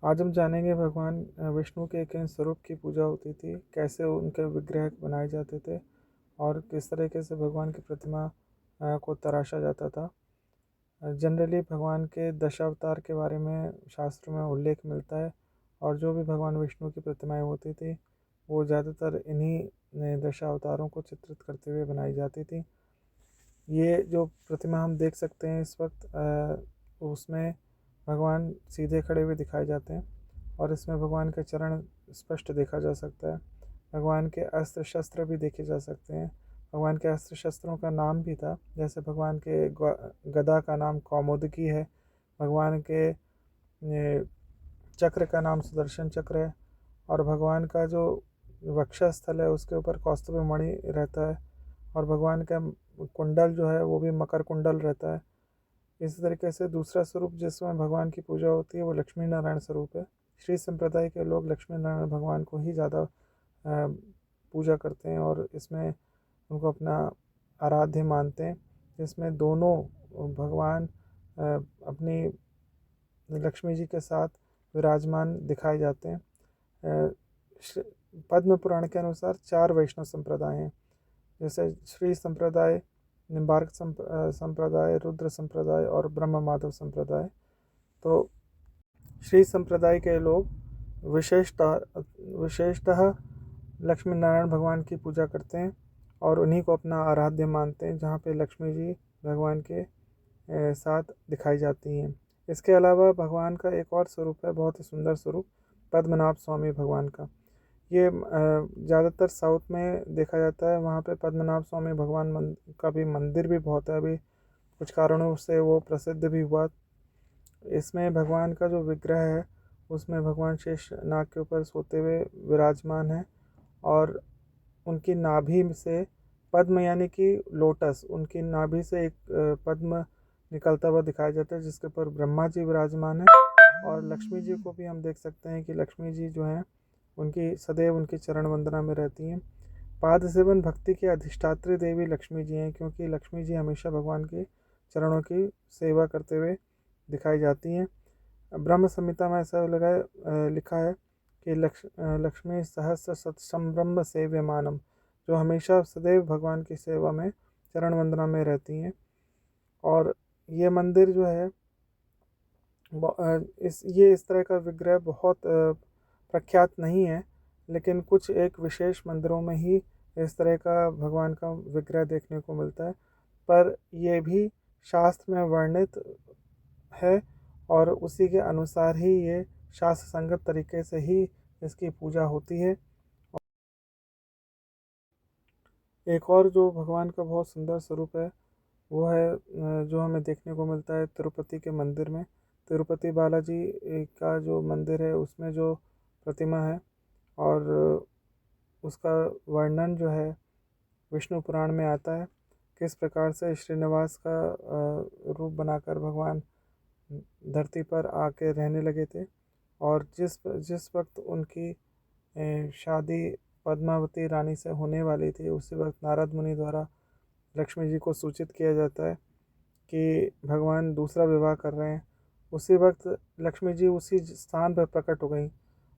आज हम जानेंगे भगवान विष्णु के किन स्वरूप की पूजा होती थी, कैसे उनके विग्रह बनाए जाते थे और किस तरीके से भगवान की प्रतिमा को तराशा जाता था। जनरली भगवान के दशावतार के बारे में शास्त्र में उल्लेख मिलता है और जो भी भगवान विष्णु की प्रतिमाएं होती थी वो ज़्यादातर इन्हीं दशावतारों को चित्रित करते हुए बनाई जाती थी। ये जो प्रतिमा हम देख सकते हैं इस वक्त, उसमें भगवान सीधे खड़े हुए दिखाए जाते हैं और इसमें भगवान के चरण स्पष्ट देखा जा सकता है। भगवान के अस्त्र शस्त्र भी देखे जा सकते हैं। भगवान के अस्त्र शस्त्रों का नाम भी था, जैसे भगवान के गदा का नाम कौमुदकी है, भगवान के चक्र का नाम सुदर्शन चक्र है और भगवान का जो वक्षस्थल है उसके ऊपर कौस्तुभ मणि रहता है और भगवान का कुंडल जो है वो भी मकर कुंडल रहता है। इसी तरीके से दूसरा स्वरूप जिसमें भगवान की पूजा होती है वो लक्ष्मी नारायण स्वरूप है। श्री संप्रदाय के लोग लक्ष्मी नारायण भगवान को ही ज़्यादा पूजा करते हैं और इसमें उनको अपना आराध्य मानते हैं, जिसमें दोनों भगवान अपनी लक्ष्मी जी के साथ विराजमान दिखाए जाते हैं। पद्म पुराण के अनुसार 4 वैष्णव संप्रदाय हैं, जैसे श्री संप्रदाय, निम्बार्क संप्रदाय, रुद्र संप्रदाय और ब्रह्म माधव संप्रदाय। तो श्री संप्रदाय के लोग विशेषतः लक्ष्मी नारायण भगवान की पूजा करते हैं और उन्हीं को अपना आराध्य मानते हैं, जहाँ पे लक्ष्मी जी भगवान के साथ दिखाई जाती हैं। इसके अलावा भगवान का एक और स्वरूप है, बहुत ही सुंदर स्वरूप, पद्मनाभ स्वामी भगवान का। ये ज़्यादातर साउथ में देखा जाता है, वहाँ पे पद्मनाभ स्वामी भगवान का भी मंदिर भी बहुत है, अभी कुछ कारणों से वो प्रसिद्ध भी हुआ। इसमें भगवान का जो विग्रह है उसमें भगवान शेष नाग के ऊपर सोते हुए विराजमान है और उनकी नाभि से पद्म यानी कि लोटस, उनकी नाभि से एक पद्म निकलता हुआ दिखाया जाता है, जिसके ऊपर ब्रह्मा जी विराजमान है। और लक्ष्मी जी को भी हम देख सकते हैं कि लक्ष्मी जी जो हैं उनकी सदैव उनकी चरण वंदना में रहती हैं। पाद सेवन भक्ति की अधिष्ठात्री देवी लक्ष्मी जी हैं, क्योंकि लक्ष्मी जी हमेशा भगवान के चरणों की सेवा करते हुए दिखाई जाती हैं। ब्रह्म संहिता में ऐसा लिखा है कि लक्ष्मी सहस्र सत्संब्रह्म सेव्यमानम, जो हमेशा सदैव भगवान की सेवा में चरण वंदना में रहती हैं। और ये मंदिर जो है इस तरह का विग्रह बहुत प्रख्यात नहीं है, लेकिन कुछ एक विशेष मंदिरों में ही इस तरह का भगवान का विग्रह देखने को मिलता है। पर यह भी शास्त्र में वर्णित है और उसी के अनुसार ही ये शास्त्र संगत तरीके से ही इसकी पूजा होती है। एक और जो भगवान का बहुत सुंदर स्वरूप है वो है जो हमें देखने को मिलता है तिरुपति के मंदिर में। तिरुपति बालाजी का जो मंदिर है उसमें जो प्रतिमा है और उसका वर्णन जो है विष्णु पुराण में आता है, किस प्रकार से श्रीनिवास का रूप बनाकर भगवान धरती पर आके रहने लगे थे और जिस जिस वक्त उनकी शादी पद्मावती रानी से होने वाली थी, उसी वक्त नारद मुनि द्वारा लक्ष्मी जी को सूचित किया जाता है कि भगवान दूसरा विवाह कर रहे हैं। उसी वक्त लक्ष्मी जी उसी स्थान पर प्रकट हो गई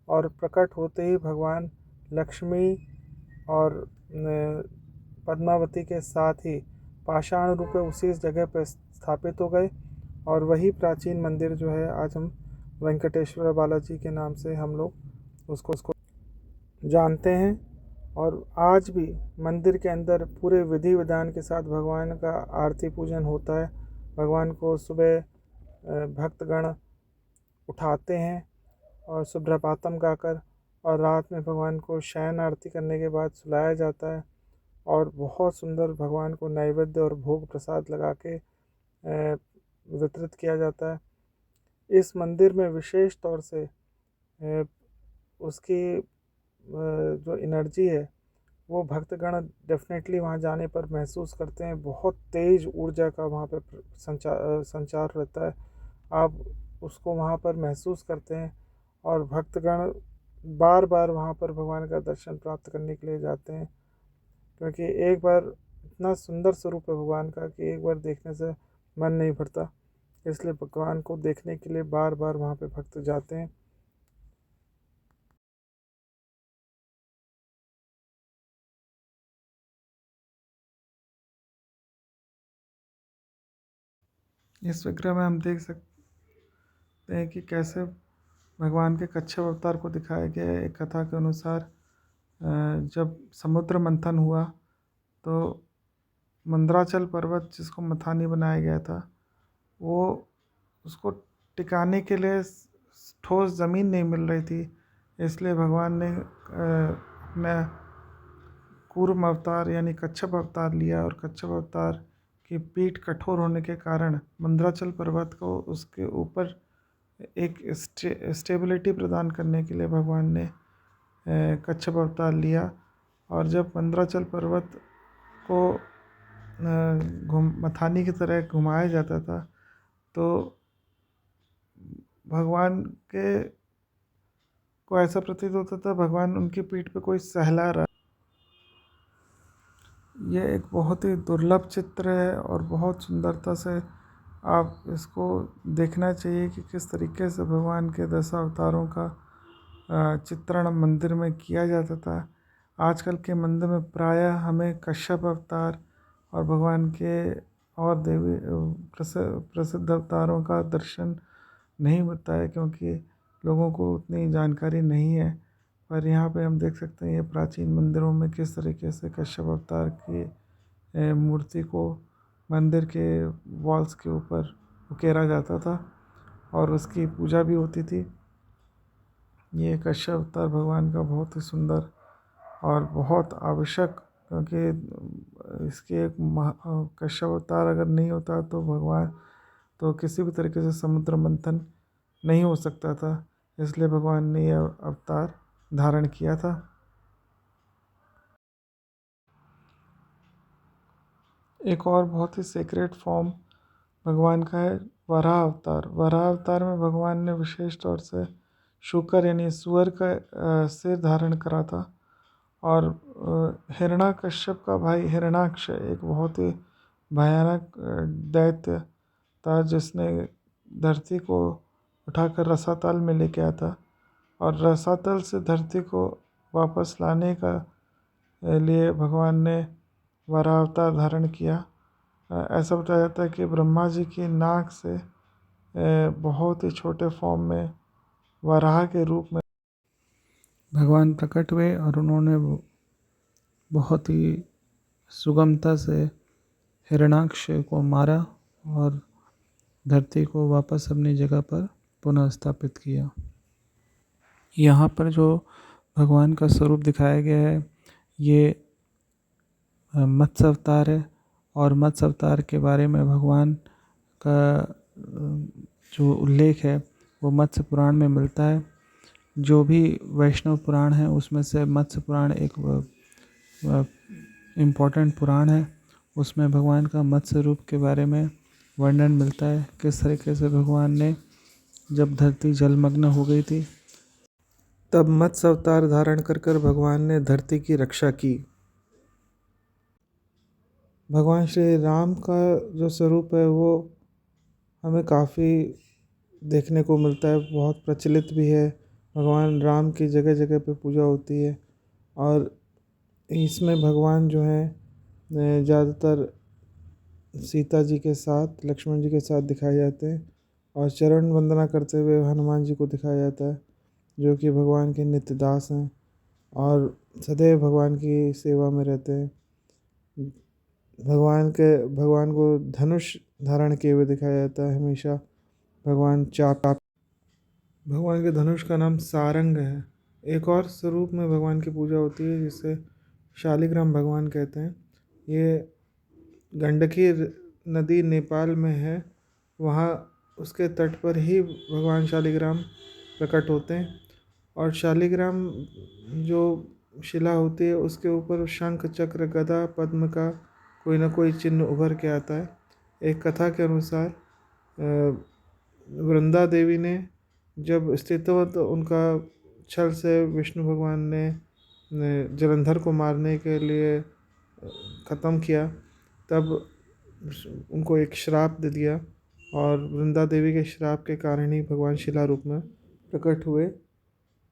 और प्रकट होते ही भगवान लक्ष्मी और पद्मावती के साथ ही पाषाण रूप में उसी जगह पर स्थापित हो गए और वही प्राचीन मंदिर जो है आज हम वेंकटेश्वर बालाजी के नाम से हम लोग उसको जानते हैं। और आज भी मंदिर के अंदर पूरे विधि विधान के साथ भगवान का आरती पूजन होता है। भगवान को सुबह भक्तगण उठाते हैं और सुप्रभातम गाकर, और रात में भगवान को शयन आरती करने के बाद सुलाया जाता है और बहुत सुंदर भगवान को नैवेद्य और भोग प्रसाद लगा के वितरित किया जाता है। इस मंदिर में विशेष तौर से उसकी जो एनर्जी है वो भक्तगण डेफिनेटली वहाँ जाने पर महसूस करते हैं। बहुत तेज़ ऊर्जा का वहाँ पर संचार रहता है, आप उसको वहाँ पर महसूस करते हैं और भक्तगण बार बार वहाँ पर भगवान का दर्शन प्राप्त करने के लिए जाते हैं, क्योंकि एक बार इतना सुंदर स्वरूप है भगवान का कि एक बार देखने से मन नहीं भरता। इसलिए भगवान को देखने के लिए बार बार वहाँ पे भक्त जाते हैं। इस विग्रह में हम देख सकते हैं कि कैसे भगवान के कच्छप अवतार को दिखाया गया है। एक कथा के अनुसार जब समुद्र मंथन हुआ तो मंदराचल पर्वत जिसको मथानी बनाया गया था, वो उसको टिकाने के लिए ठोस ज़मीन नहीं मिल रही थी। इसलिए भगवान ने अपना कूर्म अवतार यानी कच्छप अवतार लिया, और कच्छप अवतार की पीठ कठोर होने के कारण मंदराचल पर्वत को उसके ऊपर एक स्टेबिलिटी प्रदान करने के लिए भगवान ने कच्छप अवतार लिया। और जब मंदराचल पर्वत को मथानी की तरह घुमाया जाता था तो भगवान के को ऐसा प्रतीत होता था भगवान उनकी पीठ पे कोई सहला रहा। ये एक बहुत ही दुर्लभ चित्र है और बहुत सुंदरता से आप इसको देखना चाहिए कि किस तरीके से भगवान के 10 अवतारों का चित्रण मंदिर में किया जाता था। आजकल के मंदिर में प्रायः हमें कश्यप अवतार और भगवान के और देवी प्रसिद्ध अवतारों का दर्शन नहीं मिलता है, क्योंकि लोगों को उतनी जानकारी नहीं है। पर यहाँ पे हम देख सकते हैं ये प्राचीन मंदिरों में किस तरीके से कश्यप अवतार की मूर्ति को मंदिर के वॉल्स के ऊपर उकेरा जाता था और उसकी पूजा भी होती थी। ये कश्यप अवतार भगवान का बहुत ही सुंदर और बहुत आवश्यक, क्योंकि इसके एक कश्यप अवतार अगर नहीं होता तो भगवान तो किसी भी तरीके से समुद्र मंथन नहीं हो सकता था। इसलिए भगवान ने यह अवतार धारण किया था। एक और बहुत ही सीक्रेट फॉर्म भगवान का है वराह अवतार। वराह अवतार में भगवान ने विशेष तौर से शूकर यानी सुअर का सिर धारण करा था। और हिरण्याकश्यप का भाई हिरण्याक्ष एक बहुत ही भयानक दैत्य था, जिसने धरती को उठाकर रसातल में लेके आया था। और रसातल से धरती को वापस लाने का लिए भगवान ने वराह अवतार धारण किया। ऐसा बताया जाता है कि ब्रह्मा जी की नाक से बहुत ही छोटे फॉर्म में वराह के रूप में भगवान प्रकट हुए और उन्होंने बहुत ही सुगमता से हिरण्याक्ष को मारा और धरती को वापस अपनी जगह पर पुनः स्थापित किया। यहाँ पर जो भगवान का स्वरूप दिखाया गया है ये मत्स्य अवतार है। और मत्स्य अवतार के बारे में भगवान का जो उल्लेख है वो मत्स्य पुराण में मिलता है। जो भी वैष्णव पुराण है उसमें से मत्स्य पुराण एक इम्पोर्टेंट पुराण है। उसमें भगवान का मत्स्य रूप के बारे में वर्णन मिलता है, किस तरीके से भगवान ने जब धरती जलमग्न हो गई थी तब मत्स्य अवतार धारण कर भगवान ने धरती की रक्षा की। भगवान श्री राम का जो स्वरूप है वो हमें काफ़ी देखने को मिलता है, बहुत प्रचलित भी है। भगवान राम की जगह जगह पे पूजा होती है और इसमें भगवान जो है ज़्यादातर सीता जी के साथ लक्ष्मण जी के साथ दिखाए जाते हैं और चरण वंदना करते हुए हनुमान जी को दिखाया जाता है, जो कि भगवान के नित्य दास हैं और सदैव भगवान की सेवा में रहते हैं। भगवान को धनुष धारण किए हुए दिखाया जाता है हमेशा। भगवान के धनुष का नाम सारंग है। एक और स्वरूप में भगवान की पूजा होती है जिसे शालिग्राम भगवान कहते हैं। ये गंडकी नदी नेपाल में है, वहाँ उसके तट पर ही भगवान शालिग्राम प्रकट होते हैं। और शालिग्राम जो शिला होती है उसके ऊपर शंख चक्र गदा पद्म का कोई ना कोई चिन्ह उभर के आता है। एक कथा के अनुसार वृंदा देवी ने जब स्थित हुआ तो उनका छल से विष्णु भगवान ने जलंधर को मारने के लिए ख़त्म किया, तब उनको एक श्राप दे दिया और वृंदा देवी के श्राप के कारण ही भगवान शिला रूप में प्रकट हुए।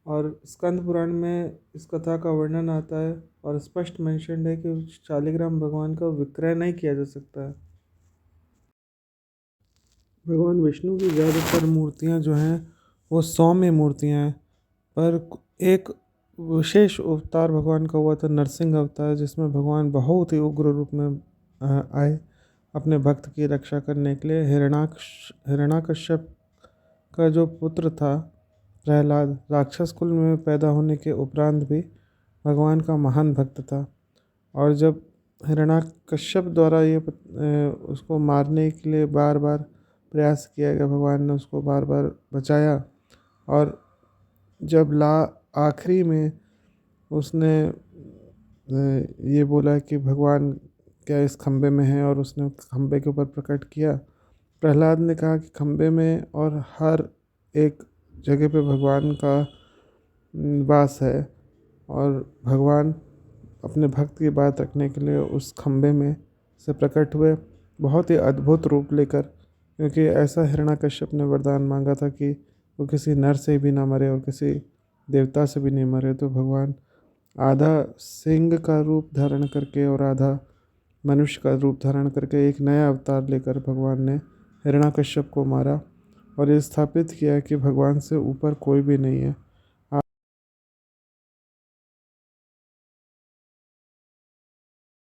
और स्कंद पुराण में इस कथा का वर्णन आता है और स्पष्ट मेंशन्ड है कि शालिग्राम भगवान का विक्रय नहीं किया जा सकता है। भगवान विष्णु की ज़्यादातर मूर्तियाँ जो हैं वो सौम्य मूर्तियाँ हैं, पर एक विशेष अवतार भगवान का हुआ था नरसिंह अवतार, जिसमें भगवान बहुत ही उग्र रूप में आए अपने भक्त की रक्षा करने के लिए। हिरण्याकश्यप का जो पुत्र था प्रहलाद, राक्षस कुल में पैदा होने के उपरांत भी भगवान का महान भक्त था। और जब हिरण्याकश्यप द्वारा उसको मारने के लिए बार बार प्रयास किया गया, भगवान ने उसको बार बार बचाया। और जब आखिरी में उसने ये बोला कि भगवान क्या इस खम्बे में है, और उसने खम्बे के ऊपर प्रकट किया। प्रहलाद ने कहा कि खम्बे में और हर एक जगह पे भगवान का वास है, और भगवान अपने भक्त की बात रखने के लिए उस खम्बे में से प्रकट हुए, बहुत ही अद्भुत रूप लेकर। क्योंकि ऐसा हिरण्याकश्यप ने वरदान मांगा था कि वो किसी नर से भी ना मरे और किसी देवता से भी नहीं मरे। तो भगवान आधा सिंह का रूप धारण करके और आधा मनुष्य का रूप धारण करके एक नया अवतार लेकर भगवान ने हिरण्याकश्यप को मारा, और ये स्थापित किया कि भगवान से ऊपर कोई भी नहीं है।